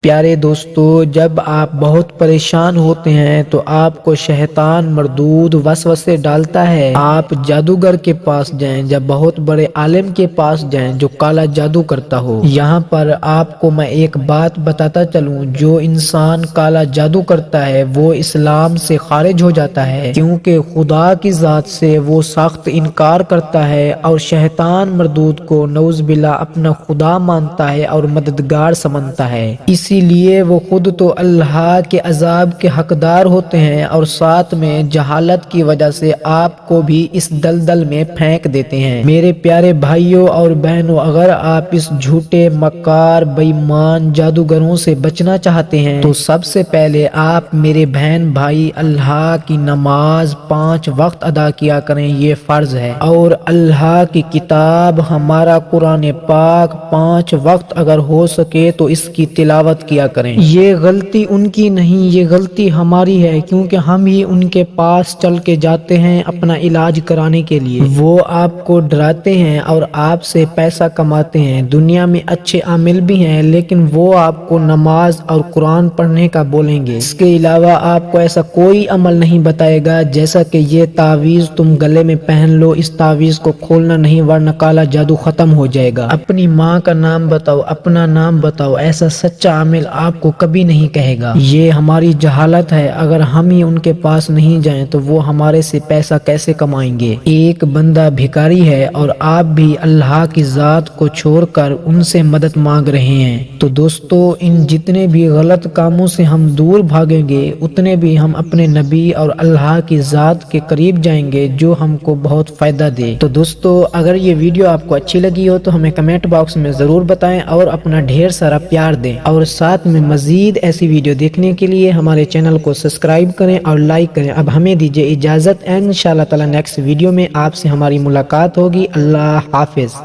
پیارے دوستو، جب آپ بہت پریشان ہوتے ہیں تو آپ کو شیطان مردود وسوسے ڈالتا ہے۔ آپ جادوگر کے پاس جائیں، جب بہت بڑے عالم کے پاس جائیں جو کالا جادو کرتا ہو۔ یہاں پر آپ کو میں ایک بات بتاتا چلوں، جو انسان کالا جادو کرتا ہے وہ اسلام سے خارج ہو جاتا ہے، کیونکہ خدا کی ذات سے وہ سخت انکار کرتا ہے اور شیطان مردود کو نعوذ باللہ اپنا خدا مانتا ہے اور مددگار سمجھتا ہے۔ اسی لیے وہ خود تو اللہ کے عذاب کے حقدار ہوتے ہیں اور ساتھ میں جہالت کی وجہ سے آپ کو بھی اس دلدل میں پھینک دیتے ہیں۔ میرے پیارے بھائیوں اور بہنوں، اگر آپ اس جھوٹے مکار بے ایمان جادوگروں سے بچنا چاہتے ہیں تو سب سے پہلے آپ میرے بہن بھائی اللہ کی نماز 5 وقت ادا کیا کریں، یہ فرض ہے، اور اللہ کی کتاب ہمارا قرآن پاک 5 وقت اگر ہو سکے تو اس کی تلاوت کیا کریں۔ یہ غلطی ان کی نہیں، یہ غلطی ہماری ہے، کیونکہ ہم ہی ان کے پاس چل کے جاتے ہیں اپنا علاج کرانے کے لیے۔ وہ آپ کو ڈراتے ہیں اور آپ سے پیسہ کماتے ہیں، دنیا میں اچھے عامل بھی ہیں، لیکن وہ آپ کو نماز اور قرآن پڑھنے کا بولیں گے۔ اس کے علاوہ آپ کو ایسا کوئی عمل نہیں بتائے گا، جیسا کہ یہ تعویذ تم گلے میں پہن لو، اس تعویذ کو کھولنا نہیں ورنہ کالا جادو ختم ہو جائے گا۔ اپنی ماں کا نام بتاؤ، اپنا نام بتاؤ، ایسا سچا عامل آپ کو کبھی نہیں کہے گا۔ یہ ہماری جہالت ہے، اگر ہم ہی ان کے پاس نہیں جائیں تو وہ ہمارے سے پیسہ کیسے کمائیں گے؟ ایک بندہ بھکاری ہے اور آپ بھی اللہ کی ذات کو چھوڑ کر ان سے مدد مانگ رہے ہیں۔ تو دوستو، ان جتنے بھی غلط کاموں سے ہم دور بھاگیں گے اتنے بھی ہم اپنے نبی اور اللہ کی ذات کے قریب جائیں گے، جو ہم کو بہت فائدہ دے۔ تو دوستو، اگر یہ ویڈیو آپ کو اچھی لگی ہو تو ہمیں کمنٹ باکس میں ضرور بتائیں اور اپنا ڈھیر سارا پیار دیں، اور ساتھ میں مزید ایسی ویڈیو دیکھنے کے لیے ہمارے چینل کو سبسکرائب کریں اور لائک کریں۔ اب ہمیں دیجیے اجازت، انشاءاللہ تعالی نیکسٹ ویڈیو میں آپ سے ہماری ملاقات ہوگی۔ اللہ حافظ۔